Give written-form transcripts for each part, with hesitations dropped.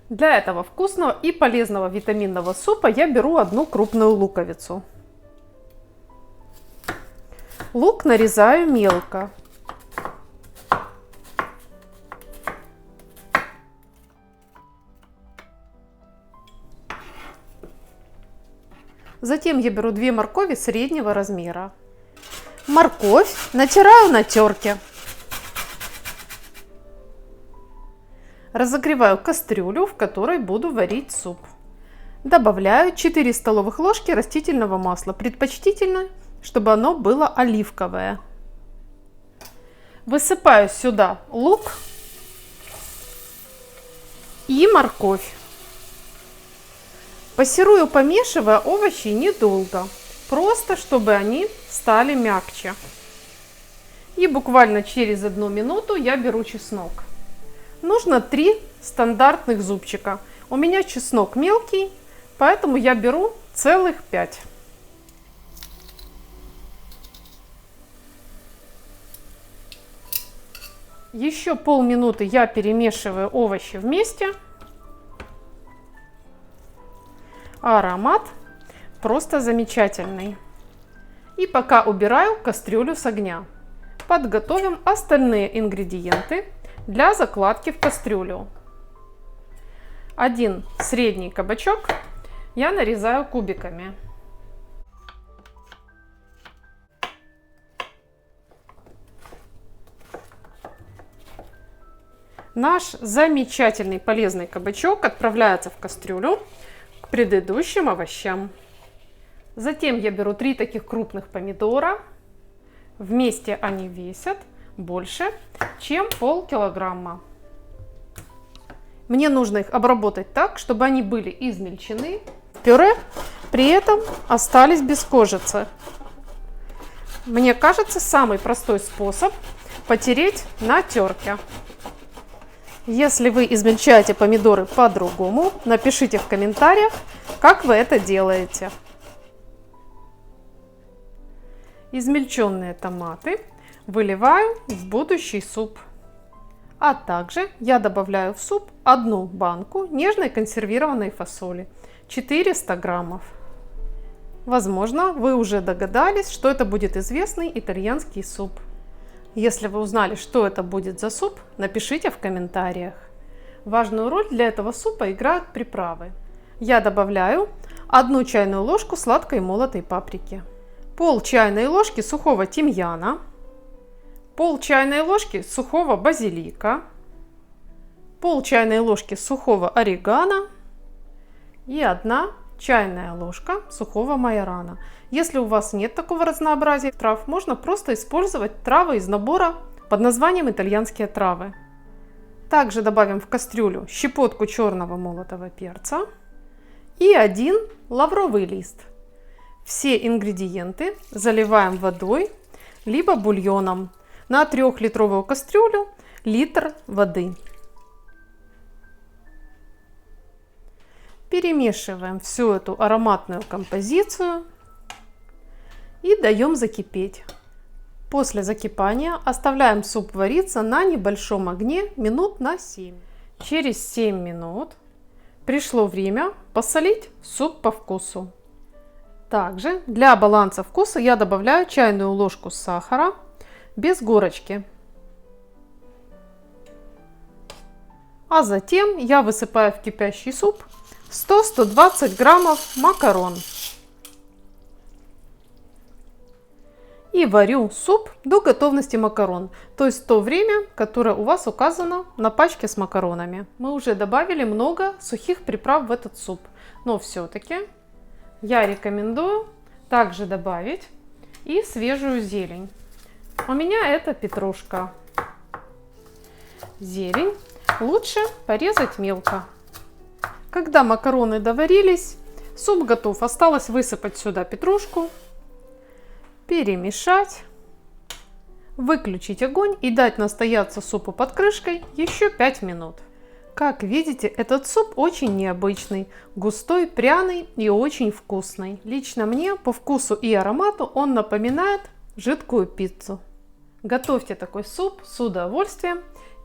Для этого вкусного и полезного витаминного супа я беру одну крупную луковицу. Лук нарезаю мелко. Затем я беру 2 моркови среднего размера. Морковь натираю на терке. Разогреваю кастрюлю, в которой буду варить суп. Добавляю 4 столовых ложки растительного масла. Предпочтительно, чтобы оно было оливковое. Высыпаю сюда лук и морковь. Пассерую, помешивая овощи недолго, просто чтобы они стали мягче. И буквально через 1 минуту я беру чеснок. Нужно 3 стандартных зубчика. У меня чеснок мелкий, поэтому я беру целых 5. Еще полминуты я перемешиваю овощи вместе. Аромат просто замечательный. И пока убираю кастрюлю с огня, подготовим остальные ингредиенты для закладки в кастрюлю. 1 средний кабачок я нарезаю кубиками. Наш замечательный полезный кабачок отправляется в кастрюлю к предыдущим овощам. Затем я беру 3 таких крупных помидора. Вместе они весят больше, чем полкилограмма. Мне нужно их обработать так, чтобы они были измельчены в пюре, при этом остались без кожицы. Мне кажется, самый простой способ потереть на терке. Если вы измельчаете помидоры по-другому, напишите в комментариях, как вы это делаете. Измельченные томаты выливаю в будущий суп. А также я добавляю в суп 1 банку нежной консервированной фасоли, 400 граммов. Возможно, вы уже догадались, что это будет известный итальянский суп. Если вы узнали, что это будет за суп, напишите в комментариях. Важную роль для этого супа играют приправы. Я добавляю 1 чайную ложку сладкой молотой паприки, пол чайной ложки сухого тимьяна, пол чайной ложки сухого базилика, пол чайной ложки сухого орегано и 1 чайная ложка сухого майорана. Если у вас нет такого разнообразия трав, можно просто использовать травы из набора под названием итальянские травы. Также добавим в кастрюлю щепотку черного молотого перца и 1 лавровый лист. Все ингредиенты заливаем водой либо бульоном. На 3-литровую кастрюлю литр воды. Перемешиваем всю эту ароматную композицию и даем закипеть. После закипания оставляем суп вариться на небольшом огне минут на 7. Через 7 минут пришло время посолить суп по вкусу. Также для баланса вкуса я добавляю чайную ложку сахара без горочки. А затем я высыпаю в кипящий суп 100-120 граммов макарон. И варю суп до готовности макарон, то есть то время, которое у вас указано на пачке с макаронами. Мы уже добавили много сухих приправ в этот суп, но все-таки я рекомендую также добавить и свежую зелень. У меня это петрушка. Зелень лучше порезать мелко. Когда макароны доварились, суп готов. Осталось высыпать сюда петрушку, перемешать, выключить огонь и дать настояться супу под крышкой еще 5 минут. Как видите, этот суп очень необычный, густой, пряный и очень вкусный. Лично мне по вкусу и аромату он напоминает жидкую пиццу. Готовьте такой суп с удовольствием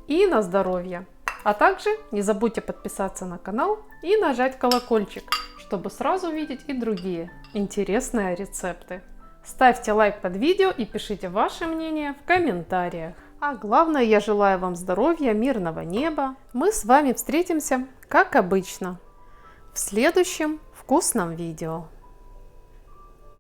и на здоровье. А также не забудьте подписаться на канал и нажать колокольчик, чтобы сразу видеть и другие интересные рецепты. Ставьте лайк под видео и пишите ваше мнение в комментариях. А главное, я желаю вам здоровья, мирного неба. Мы с вами встретимся, как обычно, в следующем вкусном видео.